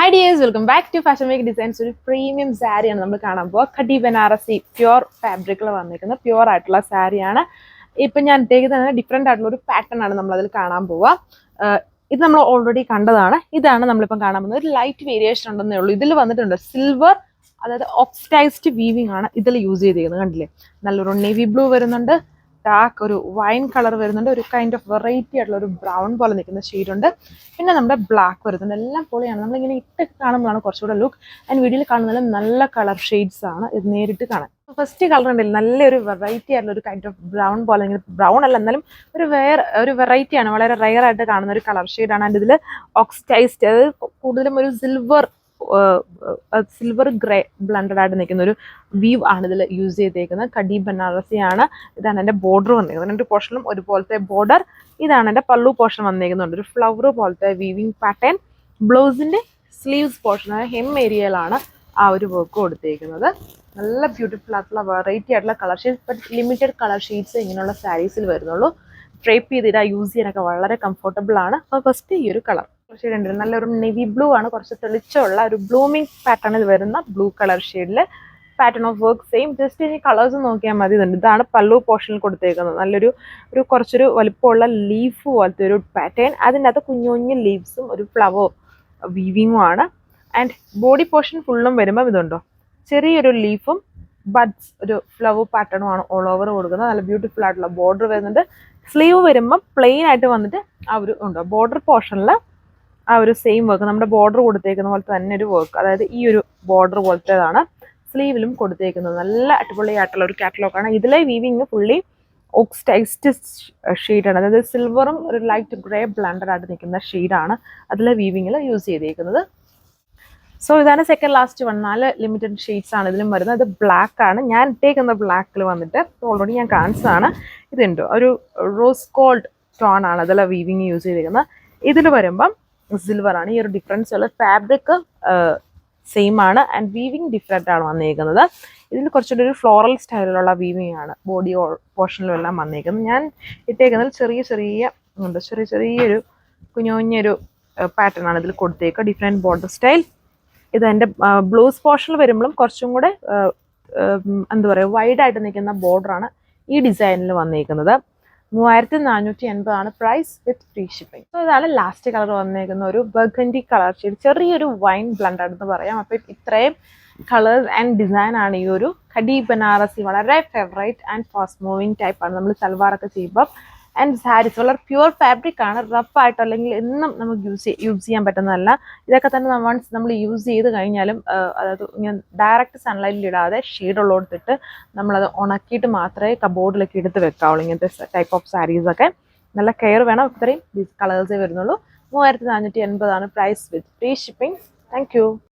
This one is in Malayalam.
Hi dears, welcome back to Fashion Week Designs. ഒരു പ്രീമിയം സാരിയാണ് നമ്മൾ കാണാൻ പോവുക. ഖടി ബനാറസി പ്യുവർ ഫാബ്രിക്കിൽ വന്നിരിക്കുന്ന പ്യുവർ ആയിട്ടുള്ള സാരിയാണ്. ഇപ്പം ഞാൻ ഇട്ടേക്കുന്നത് ഡിഫറെൻ്റ് ആയിട്ടുള്ള ഒരു പാറ്റേൺ ആണ് നമ്മൾ അതിൽ കാണാൻ പോവുക. ഇത് നമ്മൾ ഓൾറെഡി കണ്ടതാണ്. ഇതാണ് നമ്മളിപ്പം കാണാൻ പോകുന്നത്. ഒരു ലൈറ്റ് വേരിയേഷൻ ഉണ്ടെന്നേ ഉള്ളൂ. ഇതിൽ വന്നിട്ടുണ്ട് സിൽവർ, അതായത് ഓക്സിഡൈസ്ഡ് വീവിംഗ് ആണ് ഇതിൽ യൂസ് ചെയ്തിരിക്കുന്നത്. കണ്ടില്ലേ, നല്ലൊരു നേവി ബ്ലൂ വരുന്നുണ്ട്, ഡാർക്ക് ഒരു വൈൻ കളർ വരുന്നുണ്ട്, ഒരു കൈൻഡ് ഓഫ് വെറൈറ്റി ആയിട്ടുള്ള ഒരു ബ്രൗൺ പോലെ നിൽക്കുന്ന ഷെയ്ഡുണ്ട്, പിന്നെ നമ്മുടെ ബ്ലാക്ക് വരുന്നുണ്ട്. എല്ലാം പൊളിയാണ്. നമ്മളിങ്ങനെ ഇട്ട് കാണുമ്പോഴാണ് കുറച്ചുകൂടെ ലുക്ക്. ആൻഡ് വീഡിയോയിൽ കാണുന്നതിൽ നല്ല കളർ ഷെയ്ഡ്സ് ആണ് ഇത് നേരിട്ട് കാണാൻ. ഫസ്റ്റ് കളർ ഉണ്ടല്ലോ, നല്ലൊരു വെറൈറ്റി ആയിട്ടുള്ള ഒരു കൈൻഡ് ഓഫ് ബ്രൗൺ പോലെ, ഇങ്ങനെ ബ്രൗൺ അല്ല എന്നാലും ഒരു വെറൈറ്റി ആണ്, വളരെ റയർ ആയിട്ട് കാണുന്ന ഒരു കളർ ഷെയ്ഡാണ്. ആൻഡ് ഇതിൽ ഓക്സിഡൈസ്ഡ്, അതായത് കൂടുതലും ഒരു സിൽവർ ഗ്രേ ബ്ലണ്ടഡ് ആയിട്ട് നിൽക്കുന്ന ഒരു വീവ് ആണ് ഇതിൽ യൂസ് ചെയ്തേക്കുന്നത്. ഖടി ബനാറസി ആണ്. ഇതാണ് എൻ്റെ ബോർഡർ വന്നിരിക്കുന്നത്. രണ്ട് പോർഷനും ഒരുപോലത്തെ ബോർഡർ. ഇതാണ് എൻ്റെ പല്ലു പോർഷൻ വന്നിരിക്കുന്നുണ്ട്, ഒരു ഫ്ലവർ പോലത്തെ വീവിങ് പാറ്റേൺ. ബ്ലൗസിൻ്റെ സ്ലീവ്സ് പോർഷൻ, ഹെം ഏരിയയിലാണ് ആ ഒരു വർക്ക് കൊടുത്തേക്കുന്നത്. നല്ല ബ്യൂട്ടിഫുൾ ആയിട്ടുള്ള വെറൈറ്റി ആയിട്ടുള്ള colour shades, but limited colour shades ഇങ്ങനെയുള്ള സാരീസിൽ വരുന്നുള്ളൂ. ഡ്രേപ്പ് ചെയ്തിട്ട് യൂസ് ചെയ്യാനൊക്കെ വളരെ കംഫർട്ടബിൾ ആണ്. അപ്പോൾ ഫസ്റ്റ് ഈ ഒരു കളർ ഷെയ്ഡ് ഉണ്ട്, നല്ലൊരു നെവി ബ്ലൂ ആണ്, കുറച്ച് തെളിച്ചുള്ള ഒരു ബ്ലൂമിങ് പാറ്റേണിൽ വരുന്ന ബ്ലൂ കളർ ഷെയ്ഡിൽ pattern of work same. Just ഇനി കളേഴ്സ് നോക്കിയാൽ മതി. ഇതാണ് പല്ലു പോർഷനിൽ കൊടുത്തേക്കുന്നത്. നല്ലൊരു കുറച്ചൊരു വലുപ്പമുള്ള ലീഫ് പോലത്തെ ഒരു പാറ്റേൺ. അതിൻ്റെ അകത്ത് കുഞ്ഞു കുഞ്ഞു ലീവ്സും ഒരു ഫ്ലവർ വീവിങ്ങും ആണ്. ആൻഡ് ബോഡി പോർഷൻ ഫുള്ളും വരുമ്പോൾ ഇതുണ്ടോ, ചെറിയൊരു ലീഫും ബഡ്സ് ഒരു ഫ്ലവർ പാറ്റേണും ആണ് ഓൾ ഓവർ കൊടുക്കുന്നത്. നല്ല ബ്യൂട്ടിഫുൾ ആയിട്ടുള്ള ബോർഡർ വരുന്നുണ്ട്. സ്ലീവ് വരുമ്പം പ്ലെയിൻ ആയിട്ട് വന്നിട്ട് ആ ഒരു ഉണ്ടോ ബോർഡർ പോർഷനിൽ ആ ഒരു സെയിം വർക്ക്, നമ്മുടെ ബോർഡർ കൊടുത്തേക്കുന്ന പോലത്തെ തന്നെ ഒരു വർക്ക്, അതായത് ഈ ഒരു ബോർഡർ പോലത്തേതാണ് സ്ലീവിലും കൊടുത്തേക്കുന്നത്. നല്ല അടിപൊളിയായിട്ടുള്ള ഒരു കാറ്റലോഗാണ്. ഇതിലെ വീവിങ് ഫുള്ളി ഓക്സിഡൈസ്ഡ് ഷെയ്ഡാണ്, അതായത് സിൽവറും ഒരു ലൈറ്റ് ഗ്രേ ബ്ലണ്ടഡ് ആയിട്ട് നിൽക്കുന്ന ഷെയ്ഡാണ് അതിലെ വീവിങ്ങിൽ യൂസ് ചെയ്തേക്കുന്നത്. സോ ഇതാണ് second last one. 4 limited shades ആണ് ഇതിലും വരുന്നത്. ഇത് ബ്ലാക്ക് ആണ്. ഞാൻ ഇട്ടേക്കുന്ന ബ്ലാക്കിൽ വന്നിട്ട് ഓൾറെഡി ഞാൻ കാണിച്ചതാണ്. ഇതുണ്ടോ ഒരു റോസ് ഗോൾഡ് ടോൺ ആണ് അതിലെ വീവിങ് യൂസ് ചെയ്തിരിക്കുന്നത്. ഇതിൽ വരുമ്പം സിൽവർ ആണ്. ഈ ഒരു ഡിഫറൻസ് ഉള്ള ഫാബ്രിക് സെയിം ആണ് ആൻഡ് വീവിങ് ഡിഫറെൻ്റ് ആണ് വന്നിരിക്കുന്നത്. ഇതിൽ കുറച്ചുകൂടി ഒരു ഫ്ലോറൽ സ്റ്റൈലിലുള്ള വീവിങ് ആണ് ബോഡി പോർഷനിലും എല്ലാം വന്നിരിക്കുന്നത്. ഞാൻ ഇട്ടേക്കുന്നത് ചെറിയൊരു കുഞ്ഞൊരു പാറ്റേൺ ആണ് ഇതിൽ കൊടുത്തേക്കുക, ഡിഫറെൻറ്റ് ബോർഡർ സ്റ്റൈൽ. ഇത് എൻ്റെ ബ്ലൗസ് പോർഷനിൽ വരുമ്പോഴും കുറച്ചും കൂടെ എന്താ പറയുക വൈഡായിട്ട് നിൽക്കുന്ന ബോർഡറാണ് ഈ ഡിസൈനിൽ വന്നിരിക്കുന്നത്. 3480 ആണ് price with free shipping. So ഇതാണ് ലാസ്റ്റ് കളർ വന്നിരിക്കുന്ന ഒരു ബർഗൻഡി കളർ ഷെയ്ഡ്, ചെറിയൊരു വൈൻ ബ്ലണ്ടഡ് എന്ന് പറയാം. അപ്പം ഇത്രയും കളേഴ്സ് ആൻഡ് ഡിസൈൻ ആണ് ഈ ഒരു ഖടി ബനാറസി. വളരെ ഫേവറേറ്റ് ആൻഡ് ഫാസ്റ്റ് മൂവിങ് ടൈപ്പാണ് നമ്മൾ സൽവാറൊക്കെ ചെയ്യുമ്പോൾ. ആൻഡ് സാരീസ് വളരെ പ്യുവർ ഫാബ്രിക് ആണ്, റഫ് ആയിട്ട് അല്ലെങ്കിൽ എന്നും നമുക്ക് യൂസ് ചെയ്യാൻ പറ്റുന്നതല്ല. ഇതൊക്കെ തന്നെ വൺസ് നമ്മൾ യൂസ് ചെയ്ത് കഴിഞ്ഞാലും അതായത് ഇങ്ങനെ ഡയറക്റ്റ് സൺലൈറ്റിൽ ഇടാതെ ഷെയ്ഡുള്ളോടത്തിട്ട് നമ്മളത് ഉണക്കിയിട്ട് മാത്രമേ കബോർഡിലൊക്കെ എടുത്ത് വെക്കാവുള്ളൂ. ഇങ്ങനത്തെ ടൈപ്പ് ഓഫ് സാരീസൊക്കെ നല്ല കെയർ വേണം. ഇത്രയും കളേഴ്സേ വരുന്നുള്ളൂ. 3480 ആണ് price with free shipping. Thank U.